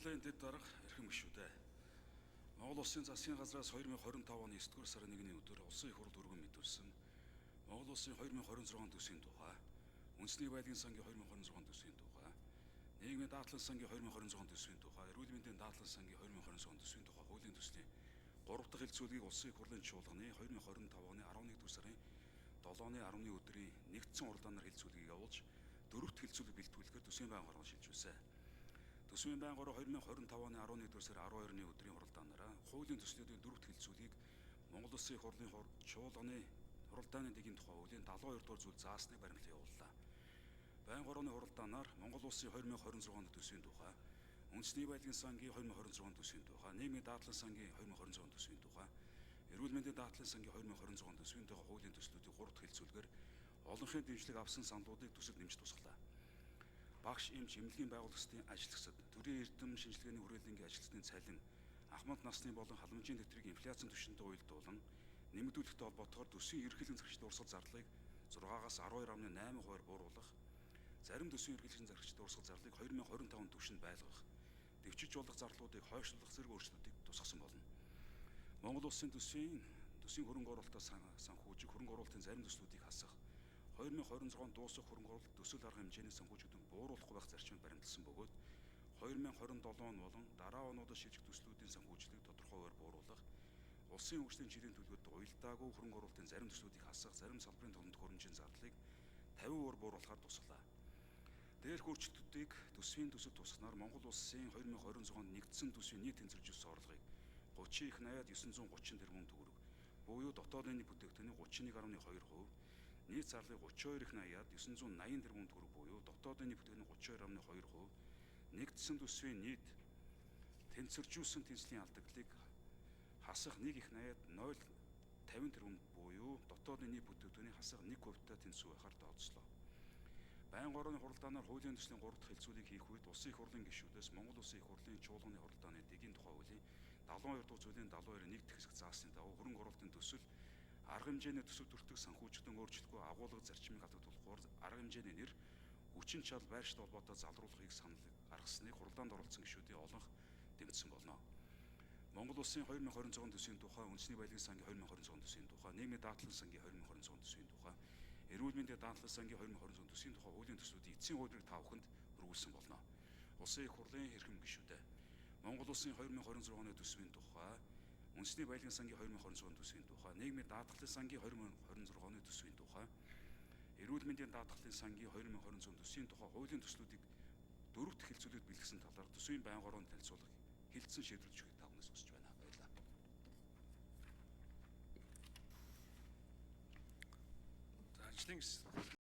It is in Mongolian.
Монголын дэд дарга эрхэм гишүүдээ. Монгол Улсын засгийн газраас 2025 оны 9-р сарын 1-ний өдөр улсын их хурл өргөн мэдүүлсэн Монгол Улсын 2026 төсвийн тухай, үндэсний байдлын сангийн 2026 төсвийн тухай, нийгмийн даатгалын сангийн 2026 төсвийн тухай, эрүүл мэндийн даатгалын сангийн 2026 төсвийн тухай хуулийн төслийн 3 дахь хэлцүүлгийг улсын их хурлын чуулганы 2025 оны 11-р сарын 7-ны 10-ны өдрийн нэгдсэн уралдаанаар хэлцүүлгийг явуулж, 4 дахь хэлцүүлэг бэлтгүүлэхээр төсвийн байнга орон шилжүүлсэн. Төсвийн байнга орон 2025 оны 11-р сарын 12-ны өдрийн уралдаанаараа хуулийн төслүүдийн 4 дахь хэлцүүлгийг Монгол Улсын их хурлын чуулганы уралдааны дэгийн тухай хуулийн 72 дугаар зүйл заасныг баримлан явууллаа. Байнга орооны уралдаанаар Монгол Улсын 2026 оны төсвийн тухай, үндэсний байдлын сангийн 2026 төсвийн тухай, нийгмийн даатгалын сангийн 2026 төсвийн тухай, эрүүл мэндийн даатгалын сангийн 2026 төсвийн тухай хуулийн төслүүдийн 3 дахь хэлцүүлгээр олонхын дэмжлэг авсан саналуудыг төсөл нэмж тусглаа. Багш, эмч, эмнэлгийн байгууллагчдын ажилтгчид, төрийн эрдэм шинжилгээний хүрээлэнгийн ажилтнуудын цалин, ахмад насны болон халамжийн тэтгэврийг инфляцийн түвшинтэй уялдуулан нэмэгдүүлэхтэй холбоотойгоор төсвийн ерөнхийлөгчийн зарагчдын урсгал зарлыг 6-аас 12.8%-аар бууруулах, зарим төсвийн ерөнхийлөгчийн зарагчдын урсгал зарлыг 2025 түвшинд байлгах, дэвшиж болох зарлуудыг хойшлуулах зэрэг өөрчлөлтүүдийг тусгасан болно. Монгол Улсын төсвийн хөрөнгө оруулалтаа санхүүжих, хөрөнгө оруулалтын зарим төслүүдийг хасах, 2026 дуусах хөрөнгө оруулалт төсөл арга хэмжээний санхүүжилтийг бууруулахгүй байх зарчмыг баримталсан бөгөөд 2027 он болон дараа онуудад шийдэх төслүүдийн санхүүжилтийг тодорхойгоор бууруулах, улсын хөгжлийн жилийн төлөвлөлт уялдаагүй хөрөнгө оруулалтын зарим төслүүдийг хасах, зарим салбарын төлөнд хөрөнгөний зарлыг 50% бууруулахаар тусгалаа. Дээрх өөрчлөлтүүдийг төсвийн төсөлд тусгаснаар Монгол Улсын 2026 онд нэгдсэн төсвийн нийт тэнцвэржүүлсэн орлогыг 30 их 80-930 тэрбум төгрөг, буюу дотоодын бүтээгдэхүүний 31.2%, нийт зарлыг 32 их 80-980 тэрбум төгрөг буюу дотоодын бүтээгдэхүүний 32.2%, нэгдсэн төсвийн нийт тэнцвэржүүлсэн тэнцлийн алдагдлыг хасах 1 их 80-0.50 тэрбум буюу дотоодын нийт бүтээгдэхүүний хасах 1%-тай тэнцүү байхаар тооцлоо. Байнга орооны хуралдаанаар хуулийн төслийн 3 дахь хэлцүүлгийг хийх үед улсын их хурлын гишүүдээс Монгол Улсын их хурлын чуулганы хуралдааны дэгийн тухай хуулийн 72 дугаар зүйлийн 72-ийн 1 дахь хэсэг заасны дагуу хөрөнгө оруулалтын төсөл арга хэмжээний төсөв төртөг санхүүжилтэн өөрчлөлтгүй агуулга зарчмыг алдагдуулахаар арга хэмжээний нэр, хүчин чадал, байршилтай холбоотой залруулахыг санал гаргасныг хуралдаанд оролцсон гишүүдийн олонх дэмжсэн болно. Монгол Улсын 2026 төсвийн тухай, үндэсний байдлын сангийн 2026 төсвийн тухай, нийгмийн даатгалын сангийн 2026 төсвийн тухай, эрүүл мэндийн даатгалын сангийн 2026 төсвийн тухай хуулийн төслүүдийн эцсийн хуулийг тавханд өргүүлсэн болно. Улсын их хурлын эрхэм гишүүдээ. Монгол Улсын 2026 оны төсвийн тухай, үндэсний байдлын сангийн 2026 төсвийн тухай, нийгмийн даатгалын сангийн 2026 оны төсвийн тухай, эрүүл мэндийн даатгалын сангийн 2026 төсвийн тухай хуулийн төслүүдийг 4 дахь хэлцүүлэгт бэлтгэсэн талаар төсвийн байнга ороонд танилцуулах хэлтсэн шийдвэрлэж өгөхийг тавхнаас хүсэж байна. Баярлалаа. За, ажлын